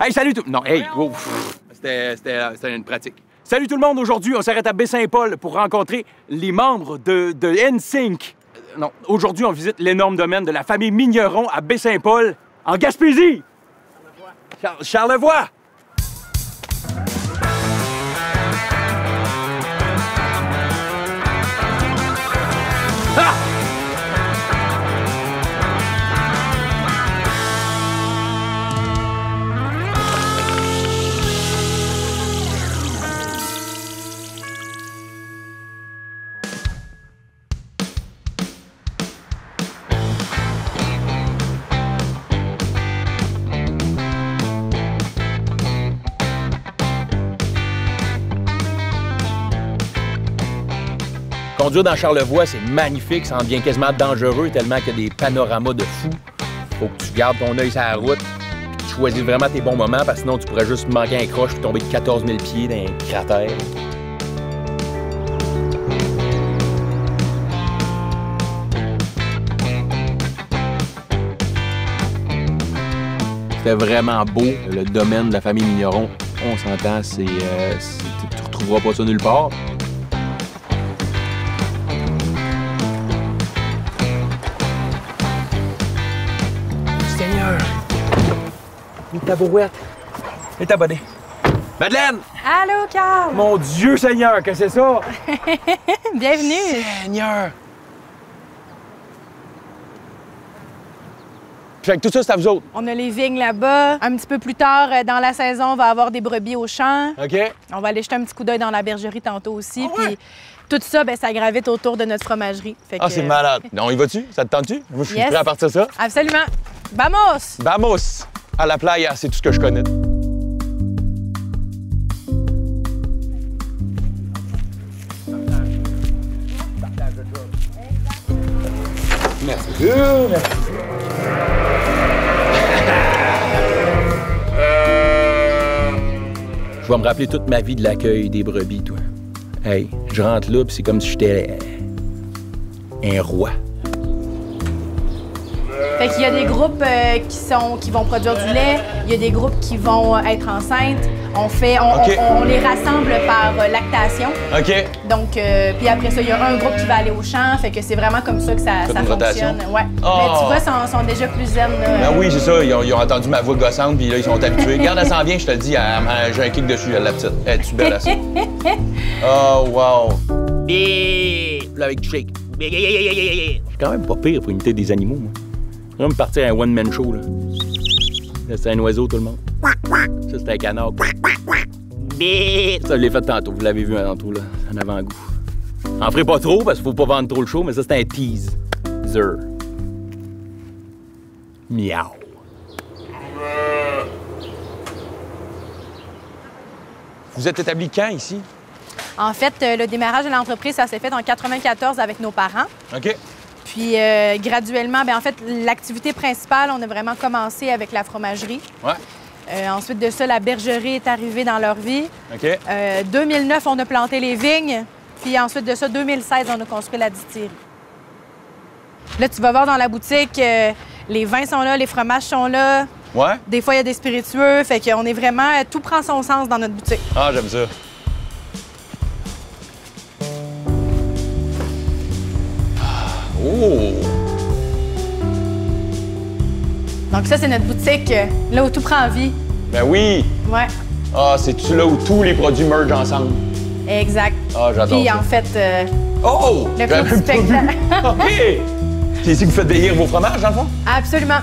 Hey, salut tout... Non, hey, wow, c'était une pratique. Salut tout le monde, aujourd'hui, on s'arrête à Baie-Saint-Paul pour rencontrer les membres de NSYNC. Non, aujourd'hui, on visite l'énorme domaine de la famille Migneron à Baie-Saint-Paul, en Gaspésie. Charlevoix. Ah! Conduire dans Charlevoix, c'est magnifique, ça en devient quasiment dangereux tellement qu'il y a des panoramas de fous. Faut que tu gardes ton œil sur la route, puis tu choisis vraiment tes bons moments, parce que sinon tu pourrais juste manquer un croche puis tomber de 14 000 pieds dans un cratère. C'était vraiment beau, le domaine de la famille Migneron. On s'entend, tu retrouveras pas ça nulle part. Seigneur! Une tabouette. Et ta bonnet. Madeleine! Allô, Carl! Mon Dieu, Seigneur, que c'est ça? Bienvenue! Seigneur! Fait que tout ça, c'est à vous autres. On a les vignes là-bas. Un petit peu plus tard dans la saison, on va avoir des brebis au champ. OK. On va aller jeter un petit coup d'œil dans la bergerie tantôt aussi. Ah ouais? Puis tout ça, ben, ça gravite autour de notre fromagerie. Fait Ah, que, c'est malade. On y va-tu? Ça te tente-tu? Moi, je suis Yes. prêt à partir de ça. Absolument. Vamos! Vamos! À la playa, c'est tout ce que je connais. Merci. Merci. Je vais me rappeler toute ma vie de l'accueil des brebis, toi. Hey, je rentre là, puis c'est comme si j'étais un roi. Fait qu'il y a des groupes qui vont produire du lait, il y a des groupes qui vont être enceintes. On les rassemble par lactation. OK. Donc, puis après ça, il y a un groupe qui va aller au champ. Fait que c'est vraiment comme ça que ça une rotation. fonctionne. Ouais. Oh. Mais tu vois, ils sont déjà plus zen. Là. Ben oui, c'est ça. Ils ont entendu ma voix gossante, puis là, ils sont habitués. Regarde, elle s'en vient, je te le dis. J'ai un kick dessus, la petite. Elle est-tu belle à ça? Oh, wow. Et là, avec du shake. C'est quand même pas pire pour imiter des animaux, moi. Je vais me partir à un one-man show, là. Là, c'est un oiseau, tout le monde. Ça, c'est un canard. Ça, je l'ai fait tantôt. Vous l'avez vu tantôt, là. En avant-goût. En ferai pas trop, parce qu'il faut pas vendre trop le show, mais ça, c'est un teaser. Miaou. Vous êtes établi quand, ici? En fait, le démarrage de l'entreprise, ça s'est fait en 94 avec nos parents. OK. Puis graduellement, bien, en fait, l'activité principale, on a vraiment commencé avec la fromagerie. Ouais. Ensuite de ça, la bergerie est arrivée dans leur vie. OK. 2009, on a planté les vignes. Puis ensuite de ça, 2016, on a construit la distillerie. Là, tu vas voir dans la boutique, les vins sont là, les fromages sont là. Ouais? Des fois, il y a des spiritueux. Fait qu'on est vraiment... Tout prend son sens dans notre boutique. Ah, j'aime ça. Oh! Donc ça, c'est notre boutique, là où tout prend vie. Ben oui! Ouais, Ah, c'est-tu là où tous les produits mergent ensemble? exact. Ah, j'adore Puis ça. en fait, Oh! le J'avais clou du pas vu. spectacle. OK! C'est ici que vous faites vieillir vos fromages, dans le fond? Absolument.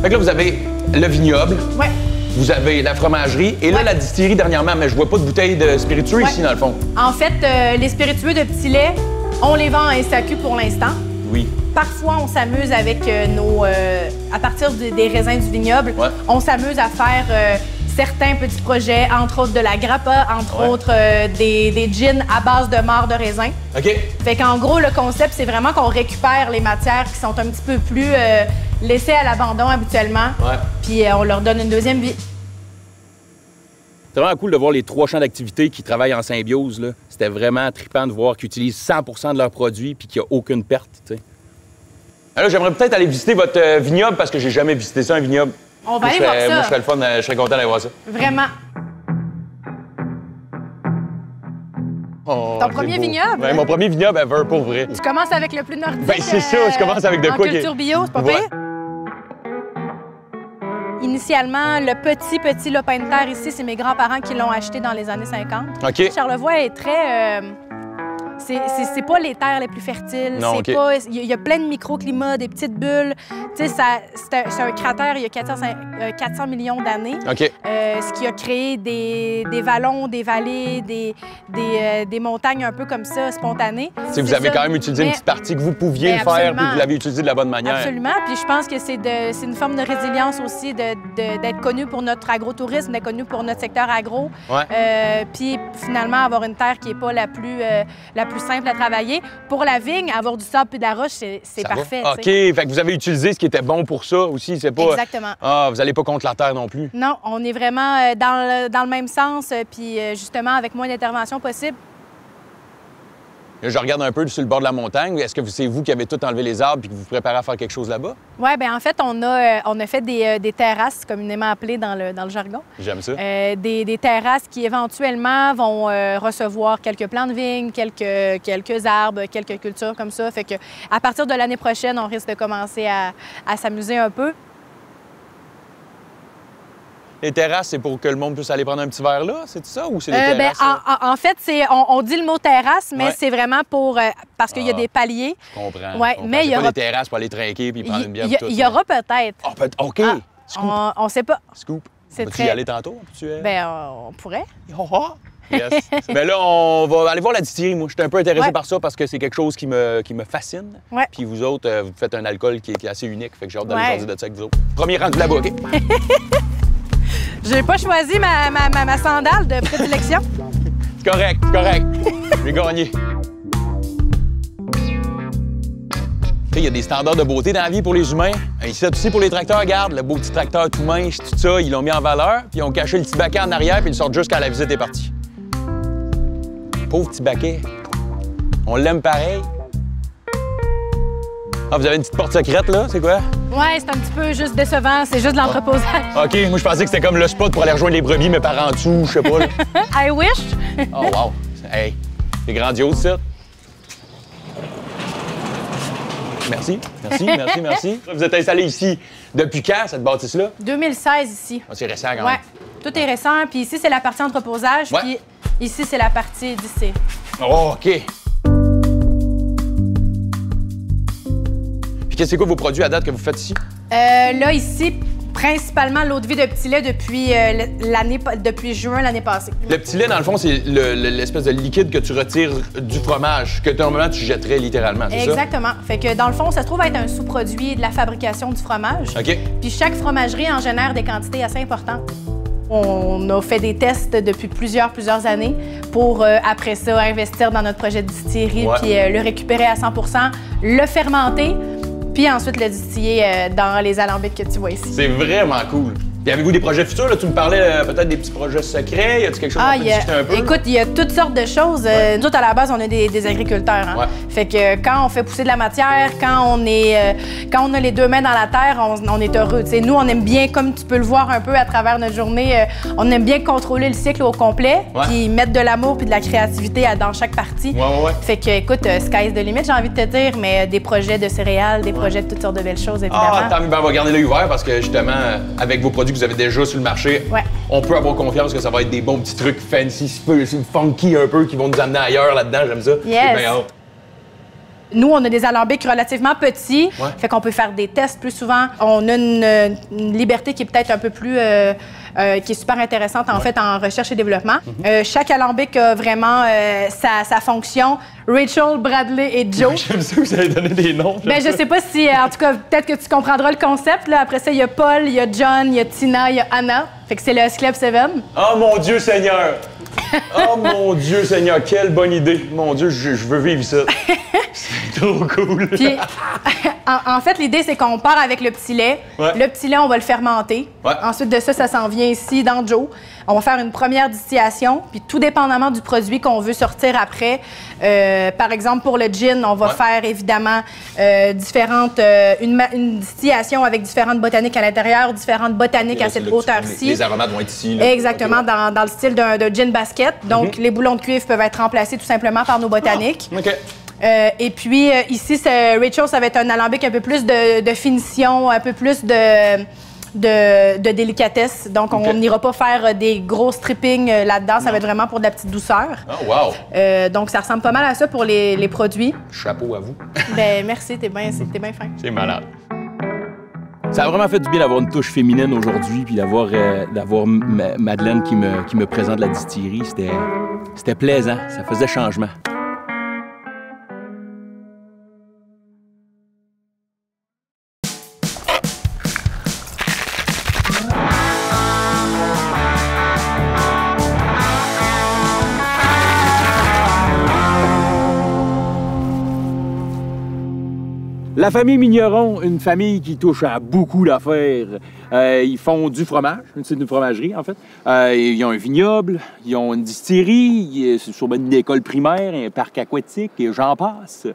Fait que là, vous avez le vignoble, Ouais. vous avez la fromagerie, et là, Ouais. la distillerie dernièrement, mais je vois pas de bouteilles de spiritueux Ouais. ici, dans le fond. En fait, les spiritueux de petit lait, on les vend en SAQ pour l'instant. Oui. Parfois, on s'amuse avec à partir des raisins du vignoble, Ouais. on s'amuse à faire certains petits projets, entre autres de la grappa, entre Ouais. autres des gins à base de marc de raisin. OK. Fait qu'en gros, le concept, c'est vraiment qu'on récupère les matières qui sont un petit peu plus laissées à l'abandon habituellement, Ouais. puis on leur donne une deuxième vie. C'est vraiment cool de voir les 3 champs d'activité qui travaillent en symbiose, là. C'était vraiment trippant de voir qu'ils utilisent 100 de leurs produits puis qu'il n'y a aucune perte, tu sais. Alors, j'aimerais peut-être aller visiter votre vignoble parce que j'ai jamais visité ça, un vignoble. On va aller voir ça. Moi, je serais le fun, je serais content d'aller voir ça. Vraiment. Oh, Ton premier vignoble? Ouais, mon premier vignoble ever, pour vrai. Tu commences avec le plus nordique. Ben, c'est ça, je commence avec de en quoi culture bio, c'est pas Ouais. pire? Initialement, le petit lopin de terre ici, c'est mes grands-parents qui l'ont acheté dans les années 50. OK. Charlevoix est très... c'est pas les terres les plus fertiles. Non, c'est OK. pas... Il y a plein de microclimats, des petites bulles. Tu sais, c'est un cratère il y a 400 millions d'années. OK. Ce qui a créé des vallons, des vallées, des montagnes un peu comme ça, spontanées. Si vous avez quand même utilisé une petite partie que vous pouviez le faire puis vous l'avez utilisé de la bonne manière. Absolument. Puis je pense que c'est une forme de résilience aussi d'être connu pour notre agrotourisme, d'être connu pour notre secteur agro. Ouais. Puis finalement, avoir une terre qui n'est pas la plus simple à travailler. Pour la vigne, avoir du sable et de la roche, c'est parfait. OK. Fait que vous avez utilisé ce qui était bon pour ça aussi. C'est pas. Exactement. Ah, vous n'allez pas contre la terre non plus. Non, on est vraiment dans le même sens, puis justement avec moins d'intervention possible. Là, je regarde un peu sur le bord de la montagne. Est-ce que c'est vous qui avez tout enlevé les arbres et que vous vous préparez à faire quelque chose là-bas? Oui, bien en fait, on a fait des terrasses, communément appelées dans le jargon. J'aime ça. Des terrasses qui éventuellement vont recevoir quelques plants de vigne, quelques arbres, quelques cultures comme ça. Fait que à partir de l'année prochaine, on risque de commencer à s'amuser un peu. Les terrasses, c'est pour que le monde puisse aller prendre un petit verre là, c'est ça? Ou c'est des terrasses? En fait, on dit le mot terrasse, mais Ouais. c'est vraiment pour parce qu'il y a des paliers. Je comprends. Ouais, je comprends. mais il y C'est aura pas des terrasses pour aller trinquer puis prendre une bière. Il y aura peut-être. Ah, OK. Ah, Scoop. on ne sait pas. Scoop. C'est Peux-tu y très- aller tantôt? On pourrait. Yes. Mais là, on va aller voir la distillerie. Moi, je suis un peu intéressé Ouais. par ça parce que c'est quelque chose qui me fascine. Ouais. Puis vous autres, vous faites un alcool qui est assez unique. Fait que j'ai hâte d'aller Ouais. jaser de ça avec vous autres. Premier rendu là-bas, OK? J'ai pas choisi ma sandale de prédilection. C'est correct, c'est correct. J'ai gagné. Il y a des standards de beauté dans la vie pour les humains. Ici aussi pour les tracteurs, regarde, le beau petit tracteur tout mince, tout ça, ils l'ont mis en valeur, puis ils ont caché le petit baquet en arrière, puis ils le sortent juste quand la visite est partie. Pauvre petit baquet. On l'aime pareil. Ah, vous avez une petite porte secrète, là? C'est quoi? Ouais, c'est un petit peu juste décevant. C'est juste de l'entreposage. OK, moi, je pensais que c'était comme le spot pour aller rejoindre les brebis, mais par en dessous, je sais pas. Là. I wish. Oh, wow. Hey, c'est grandiose, ça. Merci, merci, merci, merci. Vous êtes installé ici depuis quand, cette bâtisse-là? 2016 ici. Ah, c'est récent, quand Ouais. même. Tout est récent. Puis ici, c'est la partie entreposage. Ouais. Puis ici, c'est la partie distillée. Oh, OK. Puis c'est quoi vos produits à date que vous faites ici? Là, ici, principalement l'eau de vie de petit lait depuis juin l'année passée. Le petit lait, dans le fond, c'est l'espèce de liquide que tu retires du fromage, que normalement tu jetterais littéralement, c'est ça? Exactement. Fait que dans le fond, ça se trouve être un sous-produit de la fabrication du fromage. OK. Puis chaque fromagerie en génère des quantités assez importantes. On a fait des tests depuis plusieurs années pour, après ça, investir dans notre projet de distillerie, Ouais. puis le récupérer à 100 le fermenter, puis ensuite le distiller dans les alambics que tu vois ici. C'est vraiment cool. Puis avez-vous des projets futurs? Là? Tu me parlais peut-être des petits projets secrets. Y a-t-il quelque chose qu'on peut discuter un peu? Écoute, il y a toutes sortes de choses. Nous autres, à la base, on est des agriculteurs. Hein? Ouais. Fait que quand on fait pousser de la matière, quand on a les deux mains dans la terre, on est heureux. T'sais, nous, on aime bien, comme tu peux le voir un peu à travers notre journée, on aime bien contrôler le cycle au complet, Ouais. puis mettre de l'amour puis de la créativité dans chaque partie. Ouais. Fait que, écoute, sky's the limit, j'ai envie de te dire, mais des projets de céréales, des projets de toutes sortes de belles choses, évidemment. Ah, tant mieux, ben, on va garder l'œil ouvert parce que justement, avec vos produits que vous avez déjà sur le marché, Ouais. on peut avoir confiance que ça va être des bons petits trucs fancy, funky un peu, qui vont nous amener ailleurs là-dedans. J'aime ça. Yes. J'ai bien hâte. Nous, on a des alambics relativement petits, Ouais. fait qu'on peut faire des tests plus souvent. On a une liberté qui est peut-être un peu plus... qui est super intéressante, en fait, en recherche et développement. Chaque alambic a vraiment sa fonction. Rachel, Bradley et Joe. J'aime ça que vous avez donné des noms. Ben, je sais pas si, en tout cas, peut-être que tu comprendras le concept. Là. Après ça, il y a Paul, il y a John, il y a Tina, il y a Anna. Fait que c'est le Club 7. Oh mon Dieu Seigneur! Oh mon Dieu Seigneur, quelle bonne idée! Mon Dieu, je veux vivre ça. C'est trop cool. Puis, en fait, l'idée, c'est qu'on part avec le petit lait. Ouais. Le petit lait, on va le fermenter. Ouais. Ensuite de ça, ça s'en vient ici, dans Joe. On va faire une première distillation, puis tout dépendamment du produit qu'on veut sortir après. Par exemple, pour le gin, on va faire évidemment une distillation avec différentes botaniques à l'intérieur, différentes botaniques à cette hauteur-ci. Les aromates vont être ici. Là. Exactement, dans le style d'un gin basket. Donc, les boulons de cuivre peuvent être remplacés tout simplement par nos botaniques. OK. Et puis, ici, Rachel, ça va être un alambic un peu plus de finition, un peu plus de délicatesse. Donc, on n'ira pas faire des gros strippings là-dedans. Ça va être vraiment pour de la petite douceur. Oh, wow! Donc, ça ressemble pas mal à ça pour les produits. Chapeau à vous. Ben merci, t'es bien fin. C'est malade. Ça a vraiment fait du bien d'avoir une touche féminine aujourd'hui, puis d'avoir Madeleine qui me présente la distillerie. C'était plaisant, ça faisait changement. La famille Migneron, une famille qui touche à beaucoup d'affaires. Ils font du fromage, c'est une fromagerie en fait. Ils ont un vignoble, ils ont une distillerie, c'est sûrement une école primaire, un parc aquatique et j'en passe.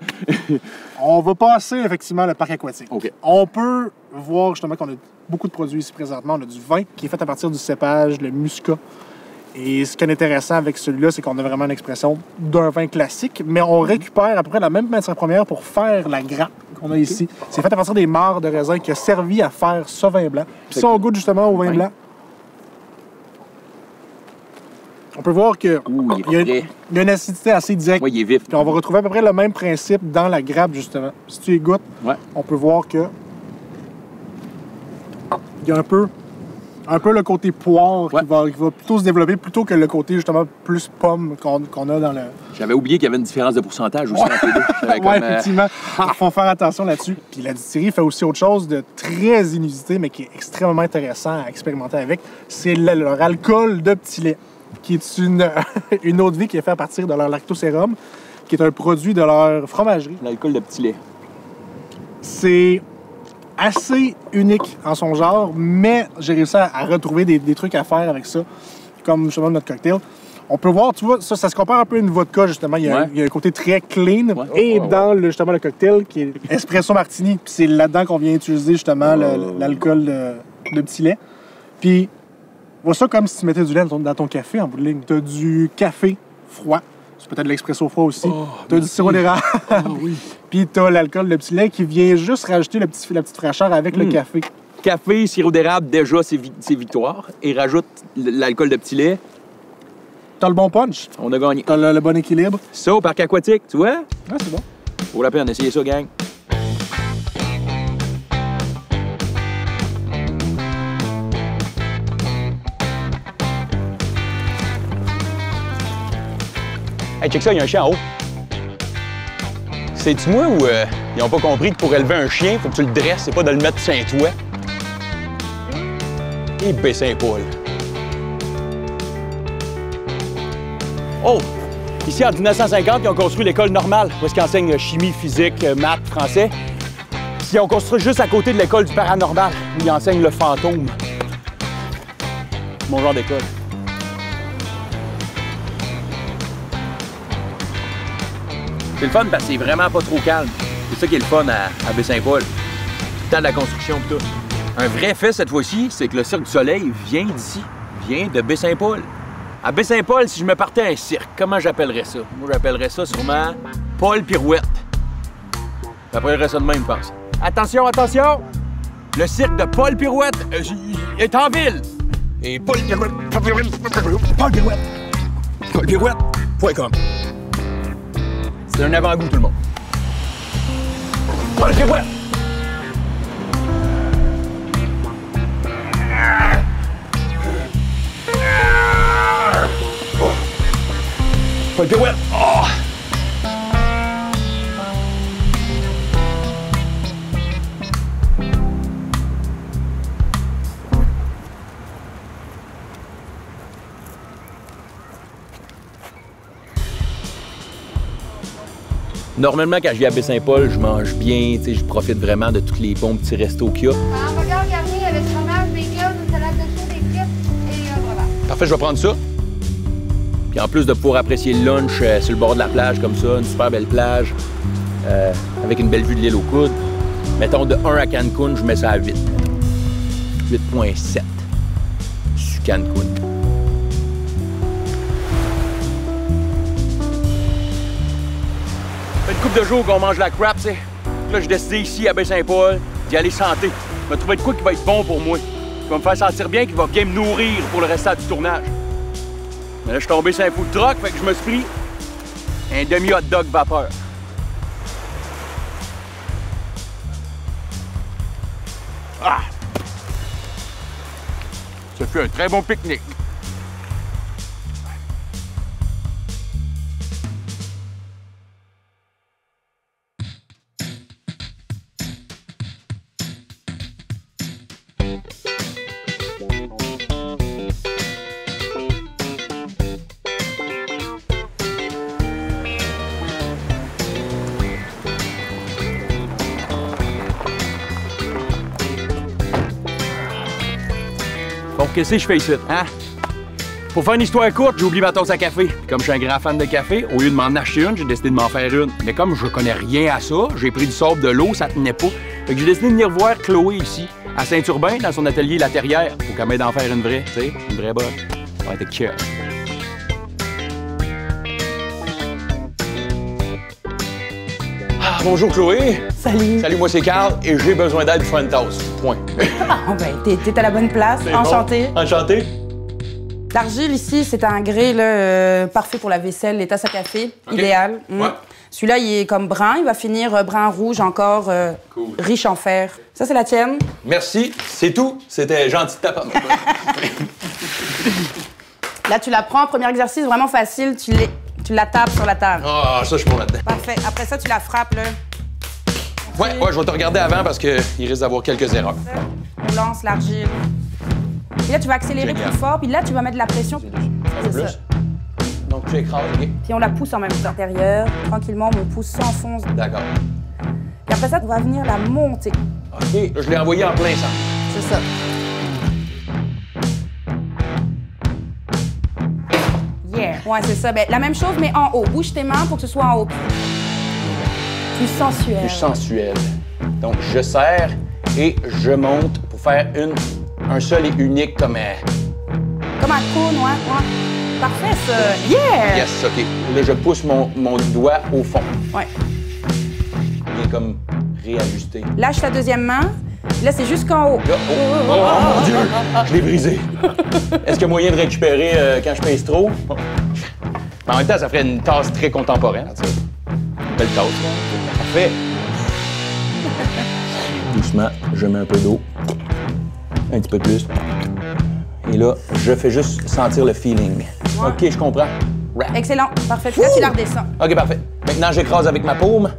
On va passer effectivement le parc aquatique. Okay. On peut voir justement qu'on a beaucoup de produits ici présentement. On a du vin qui est fait à partir du cépage, le muscat. Et ce qui est intéressant avec celui-là, c'est qu'on a vraiment une expression d'un vin classique, mais on récupère à peu près la même matière première pour faire la grappe qu'on a ici. C'est fait à partir des mares de raisin qui a servi à faire ce vin blanc. Puis si on goûte justement au vin blanc, on peut voir qu'il y a une acidité assez directe. Oui, il est vif. Puis on va retrouver à peu près le même principe dans la grappe, justement. Si tu y goûtes, on peut voir que il y a un peu le côté poire qui va plutôt se développer plutôt que le côté, justement, plus pomme qu'on a dans le... J'avais oublié qu'il y avait une différence de pourcentage aussi entre les deux. Oui, effectivement. Il faut faire attention là-dessus. Puis la distillerie fait aussi autre chose de très inusité, mais qui est extrêmement intéressant à expérimenter avec. C'est leur alcool de petit lait, qui est une eau de vie qui est faite à partir de leur lactosérum, qui est un produit de leur fromagerie. L'alcool de petit lait. C'est assez unique en son genre, mais j'ai réussi à retrouver des trucs à faire avec ça, comme justement notre cocktail. On peut voir, tu vois, ça se compare un peu à une vodka, justement. Il y a un côté très clean. Et dans justement le cocktail, qui est espresso martini, puis c'est là-dedans qu'on vient utiliser justement l'alcool de petit lait. Puis, vois ça comme si tu mettais du lait dans ton café en bout de ligne. Tu as du café froid. C'est peut-être de l'expresso froid aussi. Tu as du sirop d'érable. Puis tu as l'alcool de petit lait qui vient juste rajouter la petite fraîcheur avec le café. Café, sirop d'érable, déjà, c'est victoire. Et rajoute l'alcool de petit lait. T'as le bon punch. On a gagné. T'as le bon équilibre. Ça, au parc aquatique, tu vois? Ah, c'est bon. Vaut la peine d'essayer ça, gang. Hey, check ça, il y a un chien en haut. C'est-tu moi ou ils n'ont pas compris que pour élever un chien, faut que tu le dresses, c'est pas de le mettre sur un toit? Et Baie-Saint-Paul. Oh! Ici, en 1950, ils ont construit l'école normale, où est-ce qu'ils enseignent chimie, physique, maths, français. Puis ils ont construit juste à côté de l'école du paranormal, où ils enseignent le fantôme. Mon genre d'école. C'est le fun parce que c'est vraiment pas trop calme. C'est ça qui est le fun à Baie-Saint-Paul. Le temps de la construction et tout. Un vrai fait cette fois-ci, c'est que le Cirque du Soleil vient d'ici, vient de Baie-Saint-Paul. À Baie-Saint-Paul, si je me partais à un cirque, comment j'appellerais ça? Moi, j'appellerais ça sûrement Paul Pirouette. J'appellerais ça de même, je pense. Attention, attention! Le cirque de Paul Pirouette est en ville! Et Paul Pirouette, Paul Pirouette, Paul Pirouette.com. C'est un avant-goût, tout le monde. Paul Pirouette! Paul Pirouette! Oh! Normalement, quand je viens à Baie-Saint-Paul, je mange bien, je profite vraiment de tous les bons petits restos qu'il y a. Un hamburger garni avec fromage, bacon, une salade de chou, des frites et un breuvage. Parfait, je vais prendre ça. Puis en plus de pouvoir apprécier le lunch sur le bord de la plage comme ça, une super belle plage, avec une belle vue de l'île aux coudes, mettons de 1 à Cancun, je mets ça à 8. 8,7 sur Cancun. Ça fait une couple de jours qu'on mange la crap, tu sais. Là, j'ai décidé ici, à Baie-Saint-Paul, d'y aller santé. Je vais trouver de quoi qui va être bon pour moi. Qui va me faire sentir bien, qui va bien me nourrir pour le restant du tournage. Mais là, je suis tombé sur un food truck, fait que je me suis pris un demi-hot dog vapeur. Ah! Ça fait un très bon pique-nique. Bon, qu'est-ce que je fais ici, hein? Pour faire une histoire courte, j'ai oublié ma tasse à café. Puis comme je suis un grand fan de café, au lieu de m'en acheter une, j'ai décidé de m'en faire une. Mais comme je connais rien à ça, j'ai pris du sable, de l'eau, ça tenait pas. Fait que j'ai décidé de venir voir Chloé ici, à Saint-Urbain, dans son atelier La Terrière. Faut qu'elle m'aide d'en faire une vraie, tu sais, une vraie bonne. Ça va être chill. Ah, bonjour Chloé. Salut. Salut, moi c'est Carl et j'ai besoin d'aide pour faire une tasse. Point. Ah, ben, t'es à la bonne place. C'est Enchanté. Bon. Enchanté. L'argile ici, c'est un grès là, parfait pour la vaisselle, les tasses à café, idéal. Ouais. Celui-là, il est comme brun, il va finir brun rouge encore, Cool. riche en fer. Ça, c'est la tienne. Merci, c'est tout. C'était gentil de ta part. Là, tu la prends, premier exercice vraiment facile, tu la tapes sur la table. Ah, ça, je suis bon là-dedans. Parfait. Après ça, tu la frappes, là. Ouais, je vais te regarder avant parce qu'il risque d'avoir quelques erreurs. On lance l'argile. Puis là, tu vas accélérer Génial. plus fort, puis là, tu vas mettre de la pression. Un peu C'est plus. ça. Donc, tu écrases, OK? Puis on la pousse en même temps. Intérieur, tranquillement, on pousse, s'enfonce. D'accord. Puis après ça, on va venir la monter. OK, là, je l'ai envoyé en plein centre. C'est ça. Yeah. Ouais, c'est ça. Ben, la même chose, mais en haut. Bouge tes mains pour que ce soit en haut. Plus sensuel. Plus sensuel. Donc, je serre et je monte pour faire un seul et unique comme... Comme un cône, ouais. Parfait, ça. Yeah! Yes, OK. Là, je pousse mon doigt au fond. Ouais. Bien comme réajusté. Lâche ta deuxième main. Là, c'est jusqu'en haut. Là, oh, mon Dieu! Je l'ai brisé. Est-ce qu'il y a moyen de récupérer quand je pèse trop? Mais en même temps, ça ferait une tasse très contemporaine. Tu sais. Une belle tasse, là. Parfait. Doucement, je mets un peu d'eau. Un petit peu plus. Et là, je fais juste sentir le feeling. Ouais. OK, je comprends. Rap. Excellent. Parfait. Puis là, tu la redescends. OK, parfait. Maintenant, j'écrase avec ma paume.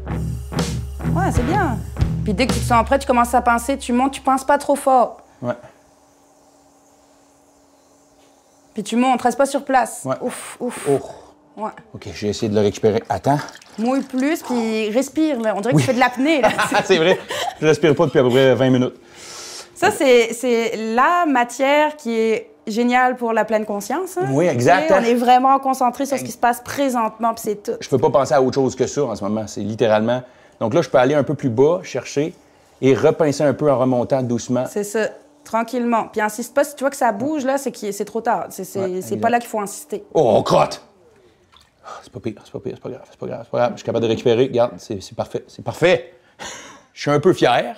Ouais, c'est bien. Puis dès que tu te sens prêt, tu commences à pincer, tu montes, tu pinces pas trop fort. Ouais. Puis tu montes, reste pas sur place. Ouais. Ouf. Oh. Ouais. OK, j'ai essayé de le récupérer. Attends. Mouille plus, puis respire. Là. On dirait que tu fais de l'apnée. Là. Ah, c'est vrai. Je respire pas depuis à peu près 20 minutes. Ça, c'est la matière qui est géniale pour la pleine conscience. Hein? Oui, exact. On est vraiment concentré sur ce qui se passe présentement, puis c'est tout. Je peux pas penser à autre chose que ça en ce moment. C'est littéralement... Donc là, je peux aller un peu plus bas, chercher, et repincer un peu en remontant doucement. C'est ça, tranquillement. Puis insiste pas, si tu vois que ça bouge, là, c'est trop tard. C'est pas là qu'il faut insister. Oh, crotte! C'est pas pire, c'est pas pire, c'est pas grave, c'est pas grave, c'est pas grave. Je suis capable de récupérer. Regarde, c'est parfait, c'est parfait. Je suis un peu fier.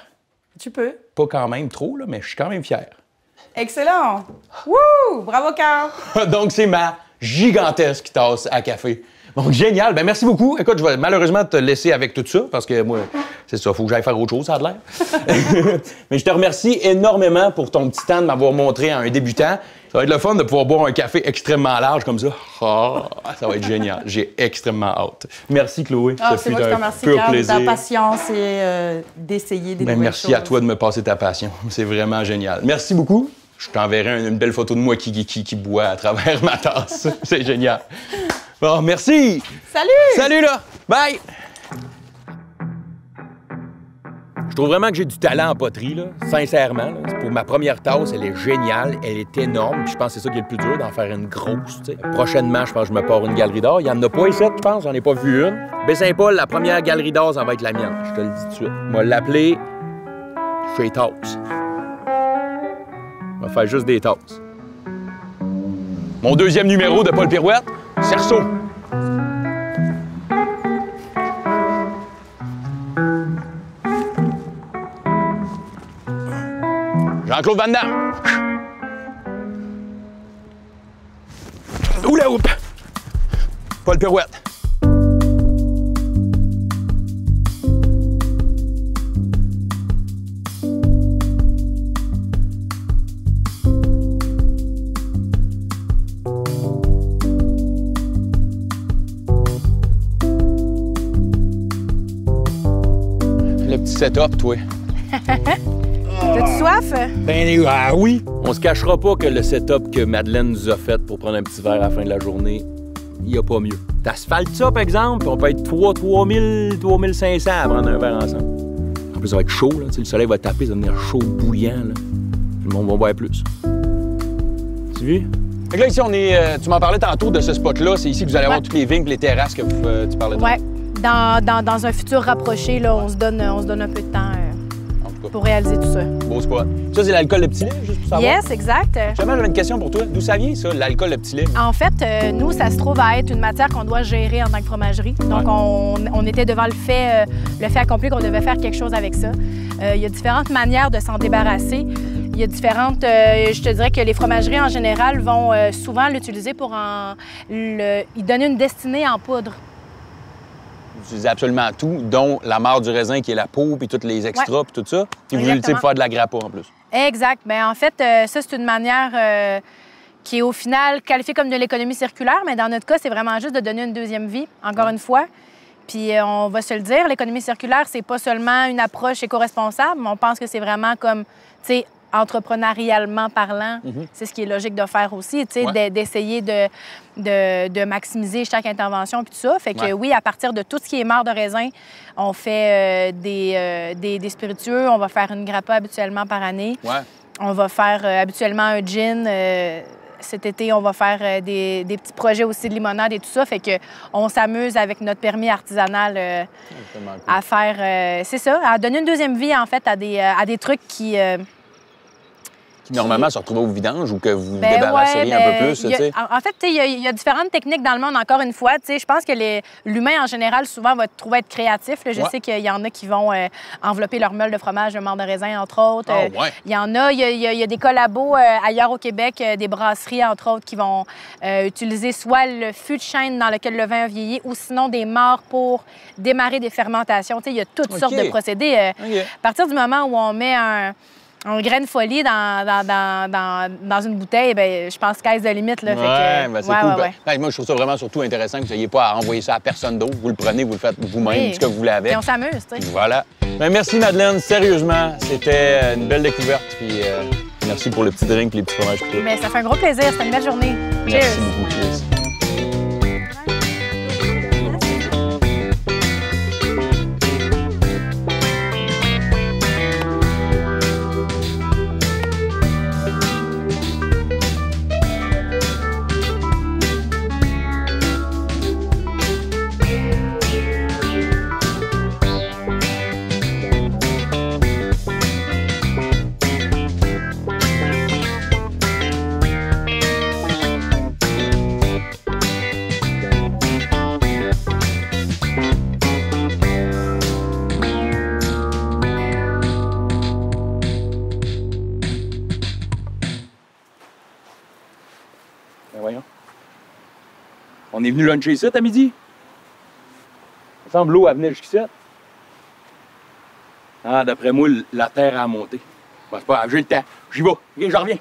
Tu peux. Pas quand même trop, là, mais je suis quand même fier. Excellent! Wouh! Bravo, Carl! Donc, c'est ma gigantesque tasse à café. Donc, génial. Ben merci beaucoup. Écoute, je vais malheureusement te laisser avec tout ça parce que moi, c'est ça, faut que j'aille faire autre chose, ça a l'air. Mais je te remercie énormément pour ton petit temps de m'avoir montré à un débutant. Ça va être le fun de pouvoir boire un café extrêmement large comme ça. Oh, ça va être génial. J'ai extrêmement hâte. Merci, Chloé. Ah, Ça c'est fut moi qui te un remercie, pur Carl, de plaisir. ta patience et d'essayer des nouvelles Merci choses. à toi de me passer ta passion. C'est vraiment génial. Merci beaucoup. Je t'enverrai une belle photo de moi qui boit à travers ma tasse. C'est génial. Bon, merci. Salut! Salut, là. Bye. Je trouve vraiment que j'ai du talent en poterie, là, sincèrement. Là. Pour ma première tasse, elle est géniale, elle est énorme. Puis je pense que c'est ça qui est le plus dur, d'en faire une grosse. T'sais. Prochainement, je pense que je me pars une galerie d'or. Il n'y en a pas ici, je pense, j'en ai pas vu une. Baie-Saint-Paul, la première galerie d'or, ça va être la mienne. Je te le dis tout de suite. On va l'appeler chez Tasses. On va faire juste des tasses. Mon deuxième numéro de Paul Pirouette, Cerceau. Jean-Claude Van Damme. Oula, oups. Paul Pirouette. Le petit setup, toi. T'as-tu soif? Ben oui! On se cachera pas que le setup que Madeleine nous a fait pour prendre un petit verre à la fin de la journée, il n'y a pas mieux. T'asphaltes ça, par exemple, on peut être 3500 à prendre un verre ensemble. En plus, ça va être chaud, là. Le soleil va taper, ça va devenir chaud, bouillant. Là. Le monde va boire plus. Tu vu? Fait que là, ici, on est. Tu m'en parlais tantôt de ce spot-là. C'est ici que vous allez avoir toutes les vignes et les terrasses que tu parlais de. Ouais. Dans un futur rapproché, là, on se donne un peu de temps pour réaliser tout ça. Beau spot. Ça, c'est l'alcool de petit lait, juste pour savoir? Yes, exact. Justement, j'avais une question pour toi. D'où ça vient, ça, l'alcool de petit lait? En fait, nous, ça se trouve à être une matière qu'on doit gérer en tant que fromagerie. Donc, on était devant le fait accompli qu'on devait faire quelque chose avec ça. Il y a différentes manières de s'en débarrasser. Il y a différentes... je te dirais que les fromageries, en général, vont souvent l'utiliser pour y donner une destinée en poudre. Vous utilisez absolument tout, dont la marc du raisin qui est la peau, puis tous les extras, puis tout ça. Puis vous l'utilisez pour faire de la grappa en plus. Exact. Bien, en fait, ça, c'est une manière qui est au final qualifiée comme de l'économie circulaire, mais dans notre cas, c'est vraiment juste de donner une deuxième vie, encore une fois. Puis on va se le dire, l'économie circulaire, c'est pas seulement une approche éco-responsable, mais on pense que c'est vraiment comme, tu sais, entrepreneurialement parlant, c'est ce qui est logique de faire aussi, tu sais, d'essayer de maximiser chaque intervention puis tout ça. Fait que oui, à partir de tout ce qui est marc de raisin, on fait des spiritueux, on va faire une grappa habituellement par année. Ouais. On va faire habituellement un gin. Cet été, on va faire des petits projets aussi de limonade et tout ça. Fait que on s'amuse avec notre permis artisanal cool. À faire, c'est ça, à donner une deuxième vie en fait à des trucs qui normalement se retrouvaient au vidange ou que vous débarrasseriez un peu plus, tu sais? En fait, il y a différentes techniques dans le monde, encore une fois. Je pense que l'humain, en général, souvent, va trouver être créatif. Là. Je sais qu'il y en a qui vont envelopper leur meule de fromage de marc de raisin, entre autres. Il y en a, il y a des collabos ailleurs au Québec, des brasseries, entre autres, qui vont utiliser soit le fût de chêne dans lequel le vin a vieilli ou sinon des marcs pour démarrer des fermentations. Il y a toutes sortes de procédés. À partir du moment où on met un grain de folie dans une bouteille, bien, je pense qu'à la limite. Là, c'est cool. Moi, je trouve ça vraiment surtout intéressant que vous n'ayez pas à envoyer ça à personne d'autre. Vous le prenez, vous le faites vous-même, ce que vous voulez avec. Et on s'amuse, tu sais. Voilà. Bien, merci, Madeleine. Sérieusement, c'était une belle découverte. Puis merci pour le petit drink et les petits fromages. Mais ça fait un gros plaisir. C'était une belle journée. Merci beaucoup. Cheers. Voyons. On est venu luncher ici à midi. Il semble l'eau venait jusqu'ici. Ah, d'après moi, la terre a monté. Bon, c'est pas grave, j'ai le temps. J'y vais. OK, je reviens.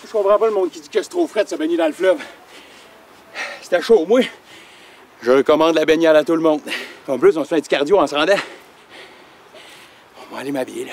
Je comprends pas le monde qui dit que c'est trop frais de se baigner dans le fleuve. C'était chaud, moi. Je recommande la baignade à tout le monde. En plus, on se fait un petit cardio en se rendant. On va aller m'habiller, là.